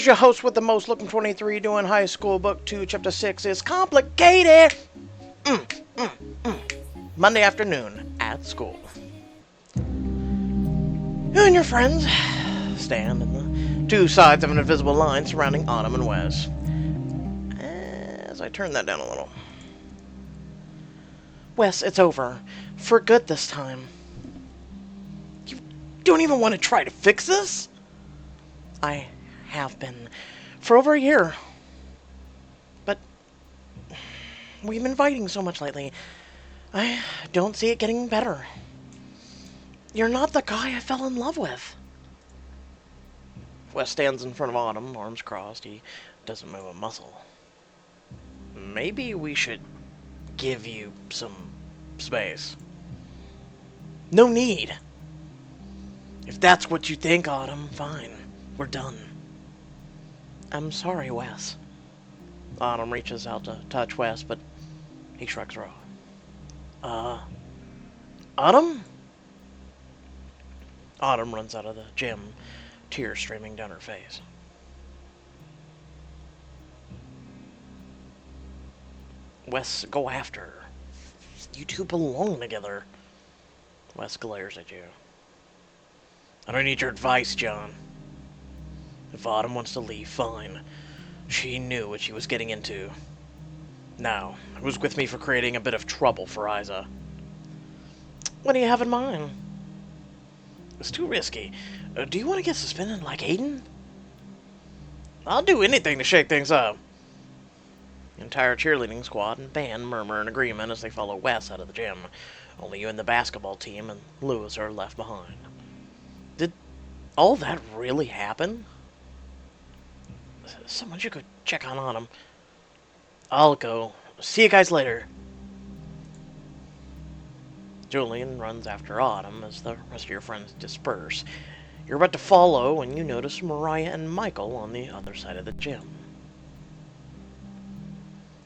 It's your host with the most, looking 23, doing high school. Book 2, chapter 6 is complicated. Monday afternoon at school. You and your friends stand in the two sides of an invisible line surrounding Autumn and Wes. As I turn that down a little. Wes, it's over. For good this time. You don't even want to try to fix this? I have been. For over a year. But we've been fighting so much lately. I don't see it getting better. You're not the guy I fell in love with. Wes stands in front of Autumn, arms crossed. He doesn't move a muscle. Maybe we should give you some space. No need. If that's what you think, Autumn, fine. We're done. I'm sorry, Wes. Autumn reaches out to touch Wes, but he shrugs her off. Autumn? Autumn runs out of the gym, tears streaming down her face. Wes, go after her. You two belong together. Wes glares at you. I don't need your advice, John. If Autumn wants to leave, fine. She knew what she was getting into. Now, who's with me for creating a bit of trouble for Isa? What do you have in mind? It's too risky. Do you want to get suspended like Aiden? I'll do anything to shake things up. The entire cheerleading squad and band murmur in agreement as they follow Wes out of the gym. Only you and the basketball team and Lewis are left behind. Did all that really happen? Someone should go check on Autumn. I'll go. See you guys later. Julian runs after Autumn as the rest of your friends disperse. You're about to follow when you notice Mariah and Michael on the other side of the gym.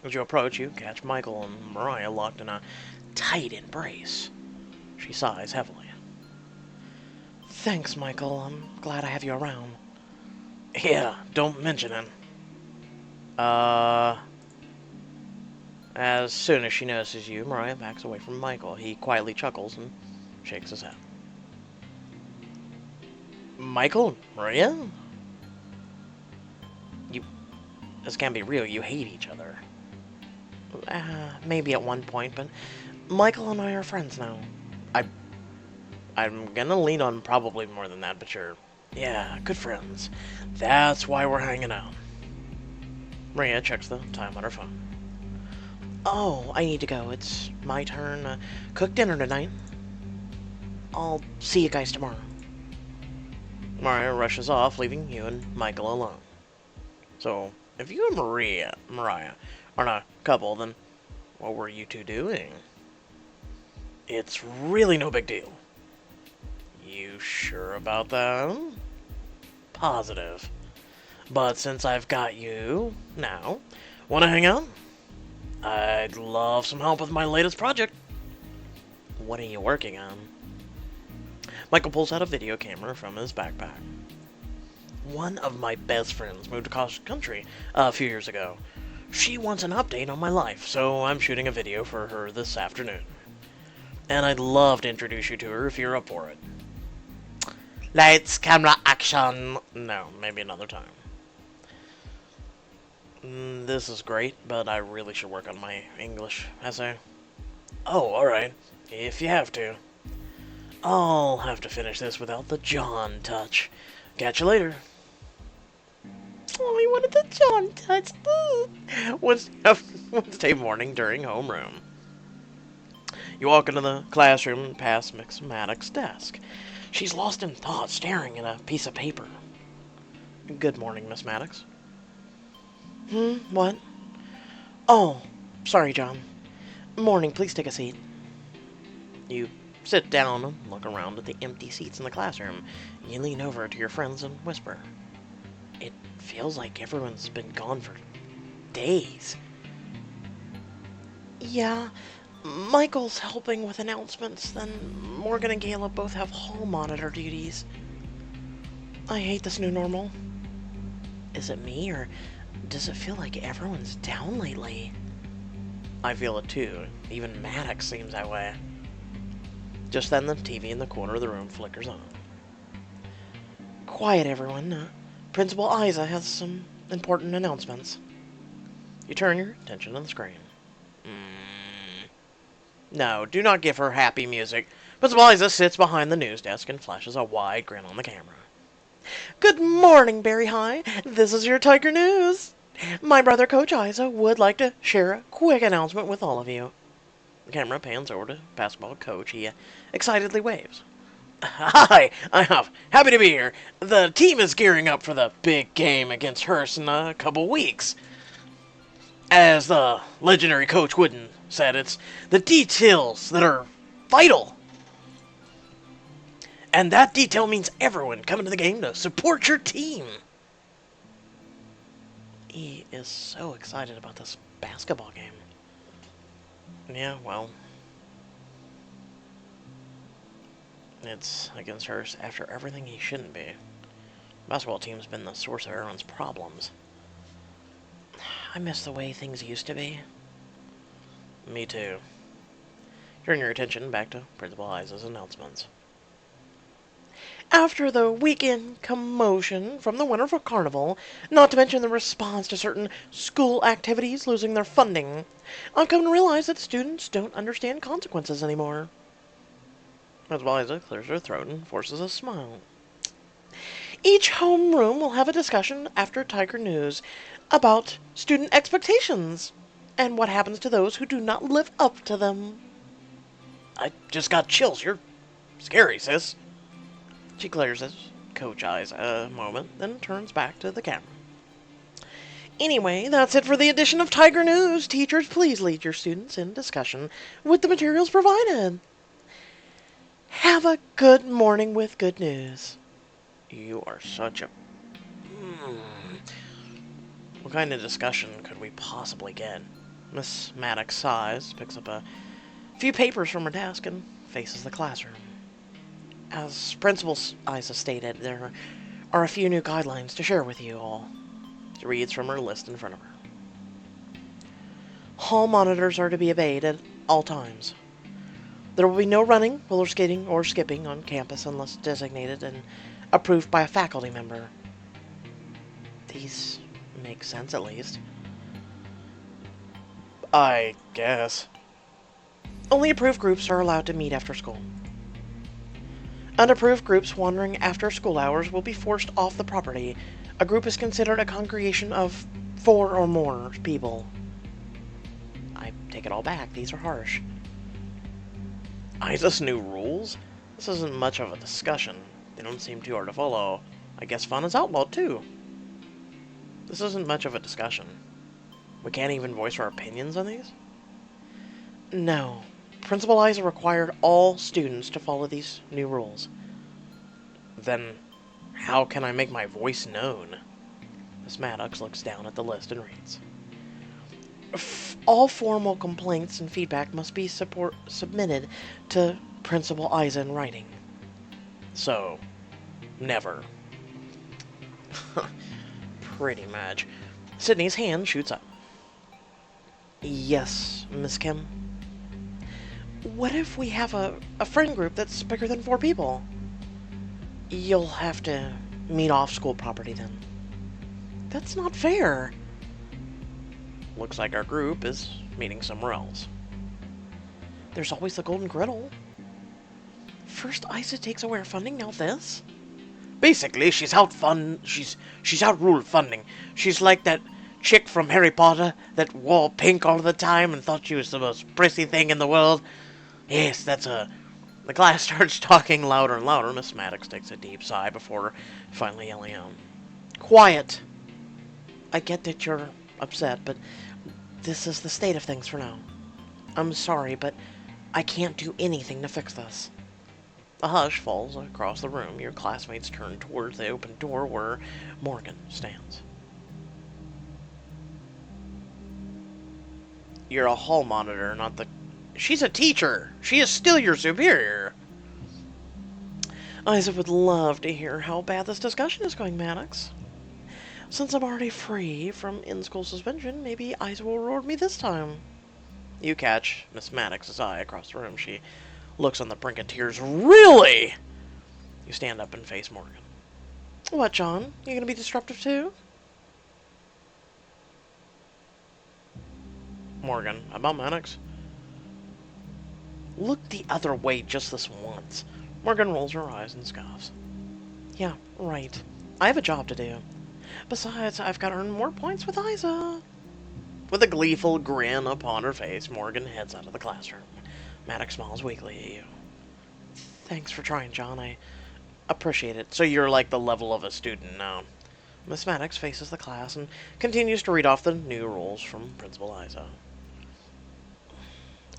As you approach, you catch Michael and Mariah locked in a tight embrace. She sighs heavily. Thanks, Michael. I'm glad I have you around. Yeah, don't mention it. As soon as she notices you, Mariah backs away from Michael. He quietly chuckles and shakes his head. Michael? Maria? This can't be real. You hate each other. Maybe at one point, but Michael and I are friends now. I'm gonna lean on probably more than that, but sure. Yeah, good friends. That's why we're hanging out. Maria checks the time on her phone. Oh, I need to go. It's my turn. Cook dinner tonight. I'll see you guys tomorrow. Maria rushes off, leaving you and Michael alone. So, if you and Mariah aren't a couple, then what were you two doing? It's really no big deal. You sure about that? Positive. But since I've got you now, want to hang out? I'd love some help with my latest project. What are you working on? Michael pulls out a video camera from his backpack. One of my best friends moved across the country a few years ago. She wants an update on my life, so I'm shooting a video for her this afternoon. And I'd love to introduce you to her if you're up for it. Lights, camera, action. No, maybe another time. This is great, but I really should work on my English essay. Oh, alright. If you have to. I'll have to finish this without the John touch. Catch you later. Oh, he wanted the John touch. Wednesday morning during homeroom. You walk into the classroom and pass Miss Maddox's desk. She's lost in thought, staring at a piece of paper. Good morning, Miss Maddox. What? Oh, sorry, John. Morning, please take a seat. You sit down and look around at the empty seats in the classroom. You lean over to your friends and whisper. It feels like everyone's been gone for days. Yeah, Michael's helping with announcements, then Morgan and Gayla both have hall monitor duties. I hate this new normal. Is it me, or does it feel like everyone's down lately? I feel it too. Even Maddox seems that way. Just then, the TV in the corner of the room flickers on. Quiet, everyone. Principal Isa has some important announcements. You turn your attention to the screen. No, do not give her happy music. Principal Isa sits behind the news desk and flashes a wide grin on the camera. Good morning, Berry High. This is your Tiger News. My brother, Coach Isa, would like to share a quick announcement with all of you. The camera pans over to basketball coach. He excitedly waves. Hi, I'm happy to be here. The team is gearing up for the big game against Hearst in a couple weeks. As the legendary Coach Wooden said, it's the details that are vital. And that detail means everyone coming to the game to support your team. He is so excited about this basketball game. Yeah, well, it's against Hearst after everything he shouldn't be. Basketball team's been the source of everyone's problems. I miss the way things used to be. Me too. Turn your attention back to Principal Isa's announcements. After the weekend commotion from the Winter Carnival, not to mention the response to certain school activities losing their funding, I've come to realize that students don't understand consequences anymore. Principal Isa clears her throat and forces a smile. Each homeroom will have a discussion after Tiger News about student expectations and what happens to those who do not live up to them. I just got chills. You're scary, sis. She glares at Coach Isa a moment, then turns back to the camera. Anyway, that's it for the edition of Tiger News. Teachers, please lead your students in discussion with the materials provided. Have a good morning with good news. You are such a... What kind of discussion could we possibly get? Miss Maddox sighs, picks up a few papers from her desk, and faces the classroom. As Principal Isa stated, there are a few new guidelines to share with you all. She reads from her list in front of her. Hall monitors are to be obeyed at all times. There will be no running, roller skating, or skipping on campus unless designated and approved by a faculty member. These make sense, at least. I guess. Only approved groups are allowed to meet after school. Unapproved groups wandering after school hours will be forced off the property. A group is considered a congregation of 4 or more people. I take it all back. These are harsh. Isa's new rules? This isn't much of a discussion. They don't seem too hard to follow. I guess fun is outlawed, too. This isn't much of a discussion. We can't even voice our opinions on these? No. Principal Isa required all students to follow these new rules. Then, how can I make my voice known? Miss Maddox looks down at the list and reads. All formal complaints and feedback must be submitted to Principal Isa in writing. So, never. Pretty much. Sydney's hand shoots up. Yes, Miss Kim. What if we have a friend group that's bigger than 4 people? You'll have to meet off school property then. That's not fair. Looks like our group is meeting somewhere else. There's always the Golden Griddle. First Isa takes away our funding, now this? Basically, she's outruled funding. She's like that chick from Harry Potter that wore pink all the time and thought she was the most prissy thing in the world. Yes, that's her. The class starts talking louder and louder. Miss Maddox takes a deep sigh before finally yelling out. Quiet! I get that you're upset, but this is the state of things for now. I'm sorry, but I can't do anything to fix this. A hush falls across the room. Your classmates turn towards the open door where Morgan stands. You're a hall monitor, not the... She's a teacher! She is still your superior! Isa would love to hear how bad this discussion is going, Maddox. Since I'm already free from in-school suspension, maybe Isa will reward me this time. You catch Miss Maddox's eye across the room. She looks on the brink of tears. Really? You stand up and face Morgan. What, John? You gonna be disruptive too? Morgan, about Maddox? Look the other way just this once. Morgan rolls her eyes and scoffs. Yeah, right. I have a job to do. Besides, I've got to earn more points with Isa. With a gleeful grin upon her face, Morgan heads out of the classroom. Maddox smiles weakly at you. Thanks for trying, John. I appreciate it. So you're like the level of a student now. Miss Maddox faces the class and continues to read off the new rules from Principal Isa.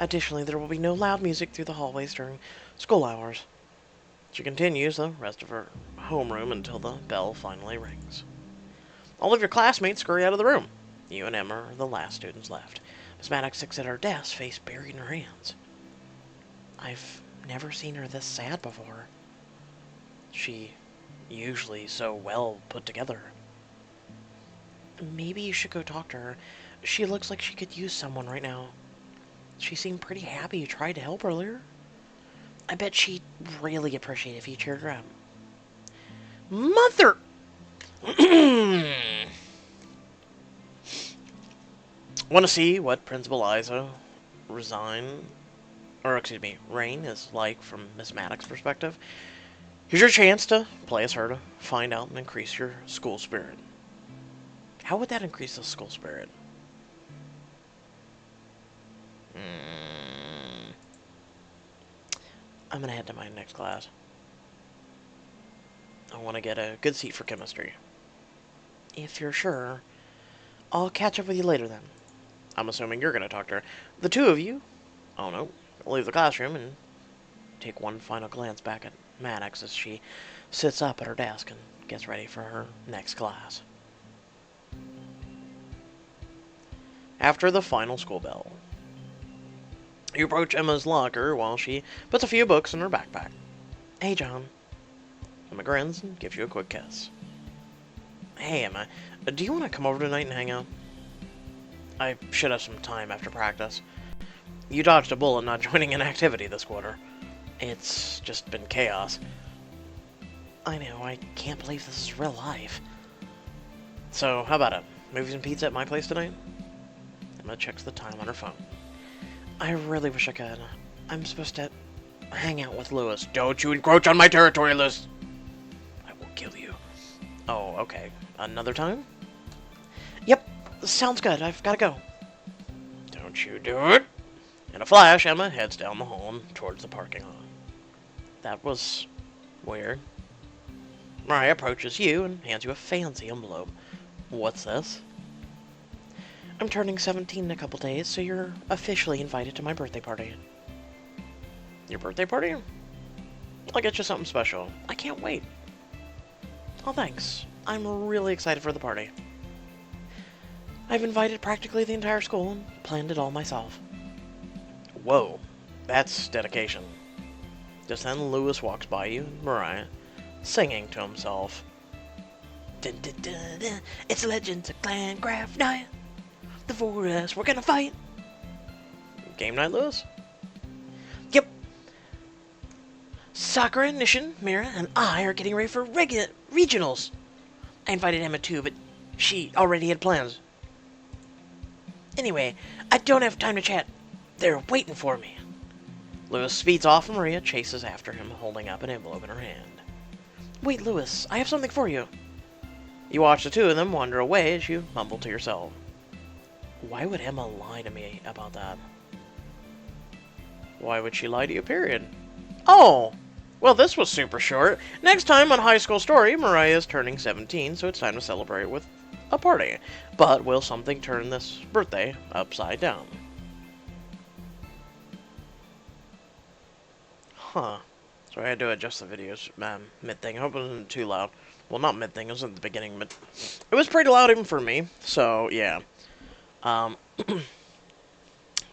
Additionally, there will be no loud music through the hallways during school hours. She continues the rest of her homeroom until the bell finally rings. All of your classmates scurry out of the room. You and Emma are the last students left. Miss Maddox sits at her desk, face buried in her hands. I've never seen her this sad before. She usually so well put together. Maybe you should go talk to her. She looks like she could use someone right now. She seemed pretty happy you tried to help earlier. I bet she'd really appreciate it if you cheered her up. Mother! Want to see what Principal Isa Rain is like from Miss Maddox's perspective? Here's your chance to play as her to find out and increase your school spirit. How would that increase the school spirit? I'm gonna head to my next class. I want to get a good seat for chemistry. If you're sure, I'll catch up with you later then. I'm assuming you're gonna talk to her. The two of you, oh no, leave the classroom and take one final glance back at Maddox as she sits up at her desk and gets ready for her next class. After the final school bell, you approach Emma's locker while she puts a few books in her backpack. Hey, John. Emma grins and gives you a quick kiss. Hey, Emma. Do you want to come over tonight and hang out? I should have some time after practice. You dodged a bullet not joining an activity this quarter. It's just been chaos. I know, I can't believe this is real life. So, how about it? Movies and pizza at my place tonight? Emma checks the time on her phone. I really wish I could. I'm supposed to hang out with Lewis. Don't you encroach on my territory, Lewis! I will kill you. Oh, okay. Another time? Yep, sounds good. I've gotta go. Don't you do it! In a flash, Emma heads down the hall and towards the parking lot. That was weird. Mariah approaches you and hands you a fancy envelope. What's this? I'm turning 17 in a couple days, so you're officially invited to my birthday party. Your birthday party? I'll get you something special. I can't wait. Oh, thanks. I'm really excited for the party. I've invited practically the entire school and planned it all myself. Whoa, that's dedication. Just then, Lewis walks by you, and Mariah, singing to himself. Dun, dun, dun, dun. It's Legends of Clan Craft Night. The four of us, we're gonna fight. Game night, Lewis? Yep. Sakura, Nishin, Mira, and I are getting ready for regionals. I invited Emma too, but she already had plans. Anyway, I don't have time to chat. They're waiting for me. Lewis speeds off and Maria chases after him, holding up an envelope in her hand. Wait, Lewis, I have something for you. You watch the two of them wander away as you mumble to yourself. Why would Emma lie to me about that? Why would she lie to you, period? Oh! Well, this was super short. Next time on High School Story, Mariah is turning 17, so it's time to celebrate with a party. But will something turn this birthday upside down? Huh. So I had to adjust the video's mid-thing. I hope it wasn't too loud. Well, not mid-thing, it was at the beginning, but it was pretty loud even for me, so yeah.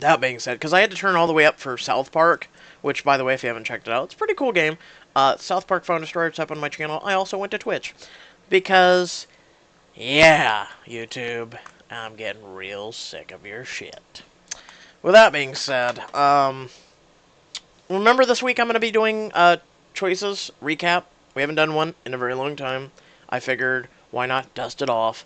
That being said, because I had to turn all the way up for South Park, which, by the way, if you haven't checked it out, it's a pretty cool game. South Park Phone Destroyer, it's up on my channel. I also went to Twitch, because Yeah, YouTube, I'm getting real sick of your shit. With that being said, remember this week I'm going to be doing choices recap. We haven't done one in a very long time. I figured why not dust it off,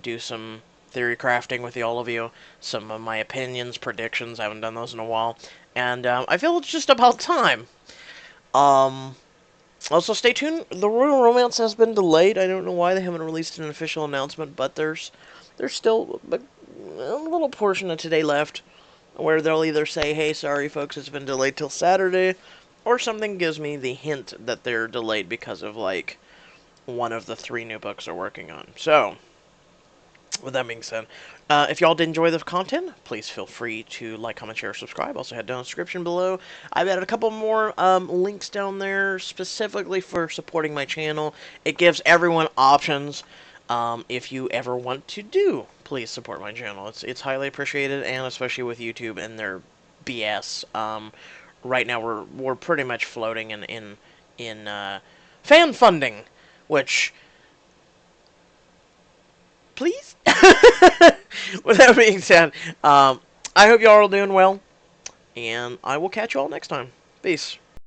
do some theory crafting with all of you, some of my opinions, predictions. I haven't done those in a while, and I feel it's just about time. Um, Also, stay tuned. The Royal Romance has been delayed. I don't know why they haven't released an official announcement, but there's still a little portion of today left where they'll either say, "Hey, sorry, folks, it's been delayed till Saturday," or something gives me the hint that they're delayed because of like one of the three new books they're working on. So, with that being said, if y'all did enjoy the content, please feel free to like, comment, share, subscribe. Also, head down in the description below. I've added a couple more links down there specifically for supporting my channel. It gives everyone options if you ever want to do. Please support my channel. It's highly appreciated, and especially with YouTube and their BS. Right now, we're pretty much floating in fan funding, which please. With that being said, I hope y'all are doing well, and I will catch you all next time. Peace.